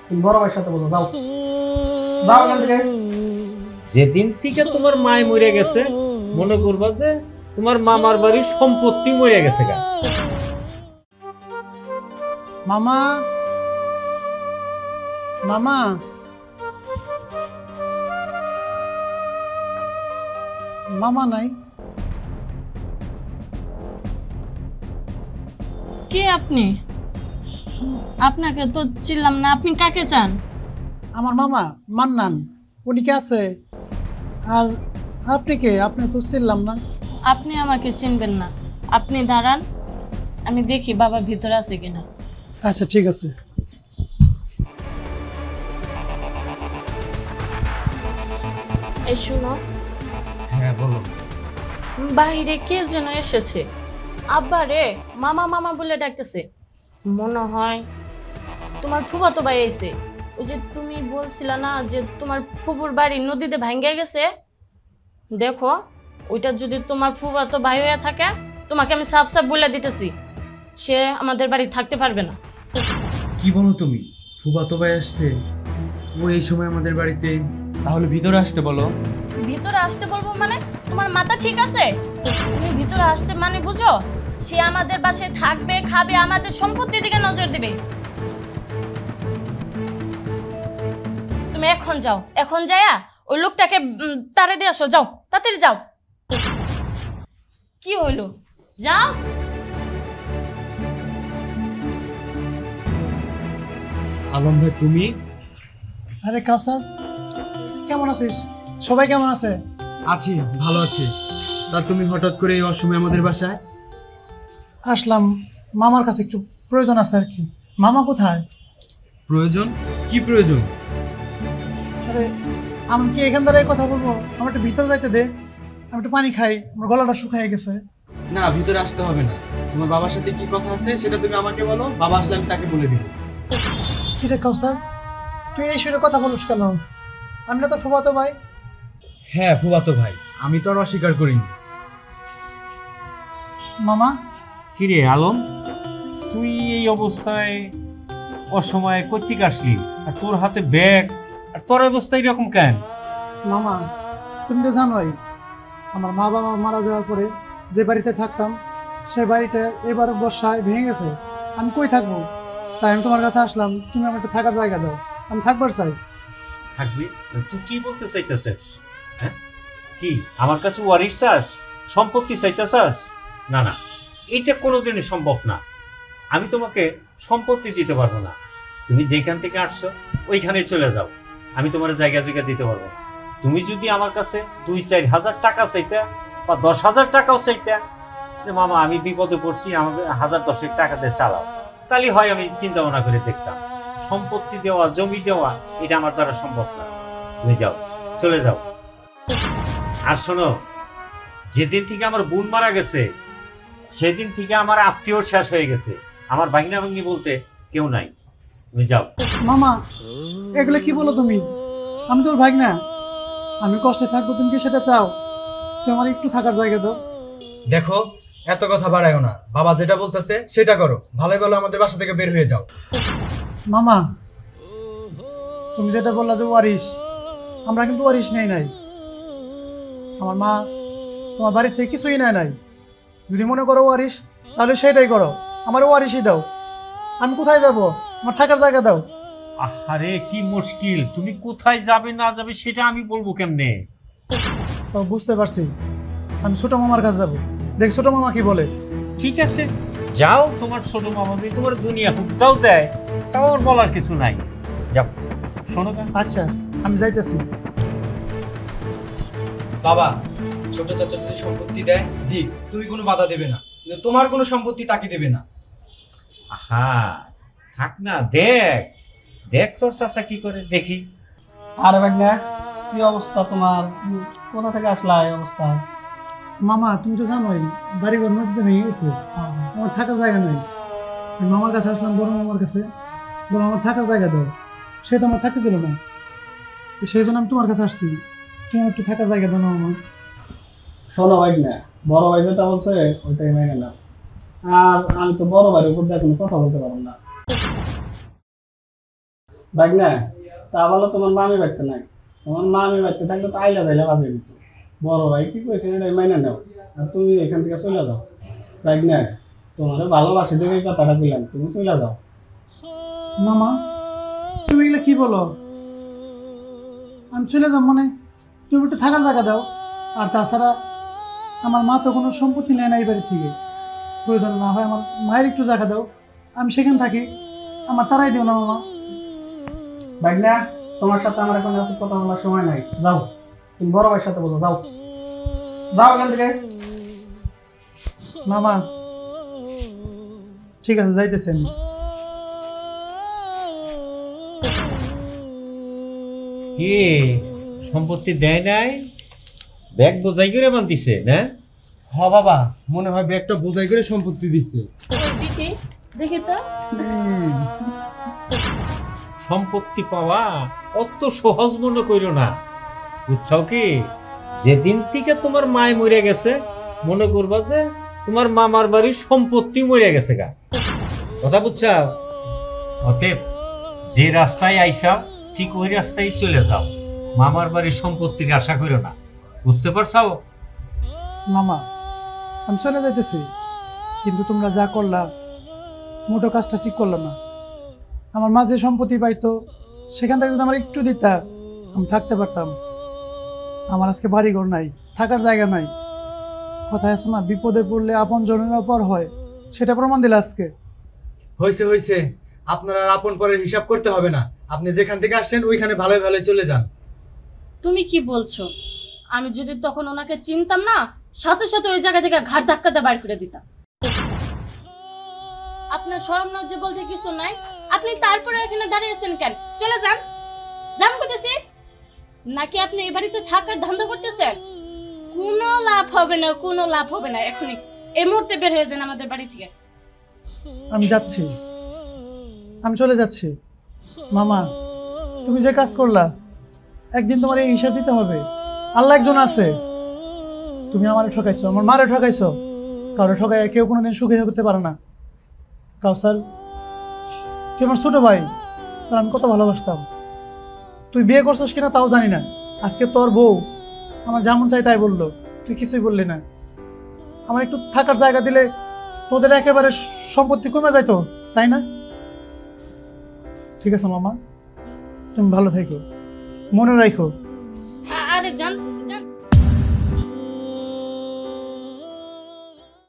তুমি বড় ভাইয়ের সাথে বসো, যাও যাও এখান থেকে। যেদিন থেকে তোমার মায় মরে গেছে মনে করবা যে তোমার মামার বাড়ির সম্পত্তি মরে গেছে গা। মামা, মামা, মামা নাই। কে আপনি? আপনাকে তো চিনলাম না, আপনি কাকে চান? আমার মামা মান্নান, উনি কে আছে? আর আপনি কে? আপনি তো চিনলাম না। আপনি আমাকে চিনবেন না, আপনি দাঁড়ান, আমি দেখি বাবা ভিতরে আছে কিনা। আচ্ছা ঠিক আছে। এই শুনো, হ্যাঁ বলো। বাইরে কে যেন এসেছে, আব্বা রে মামা মামা বলে ডাকতেছে। মনে হয় তোমার ফুফাতো ভাই আইছে। ওই যে তুমি বলছিলা না যে তোমার ফুফুর বাড়ি নদীতে ভাঙ্গে গেছে, দেখো ওইটা যদি তোমার ফুফাতো ভাই হয়ে থাকে, তোমাকে আমি সাফ সাফ বলে দিতেছি, সে আমাদের বাড়ি থাকতে পারবে না। কি বলো তুমি? ফুফাতো ভাই আসছে ও এই সময় আমাদের বাড়িতে? তাহলে ভিতরে আসতে বলো। ভিতরে আসতে বলবো মানে? তোমার মাথা ঠিক আছে? তুমি ভিতরে আসতে মানে বুঝো সে আমাদের বাসায় থাকবে, খাবে, আমাদের সম্পত্তির দিকে নজর দিবে। তুমি এখন যাও, এখন যায়া ওই লোকটাকে তাড়ে দিয়ে আসো, যাও তাড়াতাড়ি যাও। কি হইলো, যাও। আলম ভাই তুমি? আরে কাউসার, কেমন আছিস? সবাই কেমন আছে? আছি, ভালো আছি। তা তুমি হঠাৎ করে এই অসময়ে আমাদের বাসায়? আসলাম, মামার কাছে একটু প্রয়োজন আছে আর কি। মামা কোথায়? প্রয়োজন? কি প্রয়োজন? আরে আমি কি এখান দ্বারাই কথা বলবো? আমার একটু ভিতরে যাইতে দে, আমি একটু পানি খাই, আমার গলাটা শুকিয়ে গেছে। না, ভিতরে আসতে হবে না। তোমার বাবার সাথে কি কথা আছে সেটা তুমি আমাকে বলো, বাবা আসলে আমি তাকে বলে দিব। কি রে কাউসার, তুই এই সুরে কথা বলিস কেন? আমি না তোর ফুফাতো ভাই। হ্যাঁ ফুফাতো ভাই, আমি তো আর অস্বীকার করিনি। মামা, কিরে আলম, তুই এই অবস্থায় অসময়ে কর্তিক আসলি, আর তোর হাতে ব্যাগ, আর তোর অবস্থা এরকম কেন? মামা তুমি তো জানোই আমার মা বাবা মারা যাওয়ার পরে যে বাড়িতে থাকতাম সেই বাড়িটা এবার বর্ষায় ভেঙে গেছে। আমি কই থাকবো? তাই আমি তোমার কাছে আসলাম, তুমি আমাকে থাকার জায়গা দাও, আমি থাকবার চাই। থাকবি? তুই কি বলতে চাইতেছিস? হ্যাঁ, কি আমার কাছে ওয়ারিশ চাস, সম্পত্তি চাইতেছাস? না না, এটা কোনোদিনই সম্ভব না। আমি তোমাকে সম্পত্তি দিতে পারবো না। তুমি যেখান থেকে আসছো ওইখানেই চলে যাও, আমি তোমার জায়গা জায়গা দিতে পারবো না। তুমি যদি আমার কাছে 2-4 হাজার টাকা চাইতে বা 10,000 টাকাও চাইতে, যে মামা আমি বিপদে পড়ছি, আমাকে 1000-10 টাকা দিয়ে চালাও, তাহলে হয় আমি চিন্তা ভাবনা করে দেখতাম। সম্পত্তি দেওয়া, জমি দেওয়া, এটা আমার দ্বারা সম্ভব না। তুমি যাও, চলে যাও। আর শোনো, যেদিন থেকে আমার বোন মারা গেছে সেদিন থেকে আমার আত্মীয় শেষ হয়ে গেছে, আমার ভাগ্না ভাগ্নি বলতে কেউ নাই। তুমি যাও। মামা এগুলো কি বলো তুমি? আমি তোর ভাই না, আমি কষ্টে থাকবো, তুমি কি সেটা চাও? তুমি আমার একটু থাকার জায়গা দাও। দেখো, এত কথা বাড়ায়ও না, বাবা যেটা বলতেছে সেটা করো। ভালোই ভালো আমাদের বাসা থেকে বের হয়ে যাও। মামা তুমি যেটা বললা যে ওয়ারিশ, আমরা কিন্তু ওয়ারিশ নেই নাই। আমার মা তোমার বাড়ির থেকে কিছুই নেয় নাই। যদি মনে করো ওয়ারিশ তাহলে সেটাই করো, আমার ওয়ারিশই দাও। আমি কোথায় যাব? আমার থাকার জায়গা দাও। আরে কি মুশকিল, তুমি কোথায় যাবে না যাবে সেটা আমি বলবো কেমনে? তো বুঝতে পারছি, আমি ছোট মামার কাছে যাবো, দেখ ছোট মামা কি বলে। ঠিক আছে, যাও। তোমার ছোট মামা যদি তোমার দুনিয়া হুকটাও দেয় তাও ওর বলার কিছু নাই। যাও, শোনো কেন? আচ্ছা আমি যাইতেছি। বাবা, ছোট চাচা যদি সম্পত্তি দেয় দিক, তুমি কোনো বাধা দেবে না, কিন্তু তোমার কোনো সম্পত্তি তাকে দেবে না। আহা, থাক না, দেখ দেখ তোর চাচা কি করে, দেখি। আরে ভাগ্নে, কি অবস্থা তোমার? কোথা থেকে আসলা এই অবস্থা? মামা তুমি তো জানোই বাড়ি ঘর নদীতে ভেঙে গেছে, আমার থাকার জায়গা নাই। আমি মামার কাছে আসলাম, বড় মামার কাছে, বড় আমার থাকার জায়গা দাও। সে তো আমার থাকতে দিল না, তো সেই জন্য আমি তোমার কাছে আসছি, তুমি একটু থাকার জায়গা দাও না আমার। শোনো ভাগ্নে, বড় ভাই যেটা বলছে ওইটাই মেনে নাও। আর আমি তো বড় ভাইয়ের উপর দিয়ে কোনো কথা বলতে পারবো না। বাইক না, তা বলো তোমার মামি বাড়িতে নাই। তোমার মামি বাড়িতে থাকলে তো আইলা যাইলে বাজে দিত। বড় ভাই কি কইছে এটাই মাইনে নাও, আর তুমি এখান থেকে চলে যাও। বাইক না, তোমার ভালোবাসি দেখে এই কথাটা দিলাম, তুমি চলে যাও। মামা তুমি এগুলো কি বলো? আমি চলে যাব মানে? তুমি একটু থাকার জায়গা দাও। আর তাছাড়া আমার মা তো কোনো সম্পত্তি নেয় না এই বাড়ি থেকে। প্রয়োজন না হয় আমার মায়ের একটু জায়গা দাও, আমি সেখানে থাকি। আমার তারাই দিও না মামা। বাইক না, তোমার সাথে আমার এখন এত কথা বলার সময় নাই, যাও। তুমি বড় ভাইয়ের সাথে বসো, যাও যাও এখান থেকে। মামা ঠিক আছে, যাইতেছেন। কি সম্পত্তি দেয় নাই? ব্যাগ বোঝাই করে বান্ধিছে না? হ বাবা, মনে হয় ব্যাগটা বোঝাই করে সম্পত্তি দিচ্ছে। দেখি দেখি তো। সম্পত্তি পাওয়া অত সহজ মনে কইরো না, বুঝছাও কি? যেদিন থেকে তোমার মায় মরে গেছে মনে করবা যে তোমার মামার বাড়ির সম্পত্তি মরে গেছে গা। কথা বুঝছাও? অতএব যে রাস্তায় আইসা ঠিক ওই রাস্তায় চলে যাও, মামার বাড়ির সম্পত্তির আশা করো না, বুঝতে পারছাও? মামা আমি চলে যাইতেছি, কিন্তু তোমরা যা করলা মোটো কাজটা ঠিক করলো না। আমার মা যে সম্পত্তি পাইতো সেখান থেকে যদি আমার একটু দিতা আমি থাকতে পারতাম। আমার আজকে বাড়িঘর নাই, থাকার জায়গা নাই। কথা আছে না, বিপদে পড়লে আপন জনের পর হয়, সেটা প্রমাণ দিলে আজকে। হয়েছে হয়েছে, আপনার আর আপন পরের হিসাব করতে হবে না। আপনি যেখান থেকে আসছেন ওইখানে ভালোই ভালোই চলে যান। তুমি কি বলছো? আমি যদি তখন ওনাকে চিনতাম না, সাথে সাথে ওই জায়গা থেকে ঘাট ধাক্কাতে বাইর করে দিতাম। আপনার শরম লজ্জা বলতে কিছু নাই? আপনি তারপরে এখানে দাঁড়িয়েছেন কেন? চলে যান, যান করতেছি। নাকি আপনি এই বাড়িতে থাকার ধান্দা করতেছেন? কোনো লাভ হবে না, কোনো লাভ হবে না। এখনই এই মুহূর্তে বের হয়ে যান আমাদের বাড়ি থেকে। আমি যাচ্ছি, আমি চলে যাচ্ছি। মামা তুমি যে কাজ করলা একদিন তোমার এই হিসাব দিতে হবে। আল্লাহ একজন আছে। তুমি আমারে ঠকাইছো, আমার মারে ঠকাইছো। কারো ঠকাই কেউ কোনোদিন সুখী হতে পারে না। কাউসার তুই আমার ছোট ভাই, তোর আমি কত ভালোবাসতাম। তুই বিয়ে করছিস কিনা তাও জানি না। আজকে তোর বউ আমার যেমন চাই তাই বললো, তুই কিছুই বললি না। আমার একটু থাকার জায়গা দিলে তোদের একেবারে সম্পত্তি কমে যাইতো, তাই না? ঠিক আছে মামা, তুমি ভালো থেকো, মনে রাখো। আরে যান,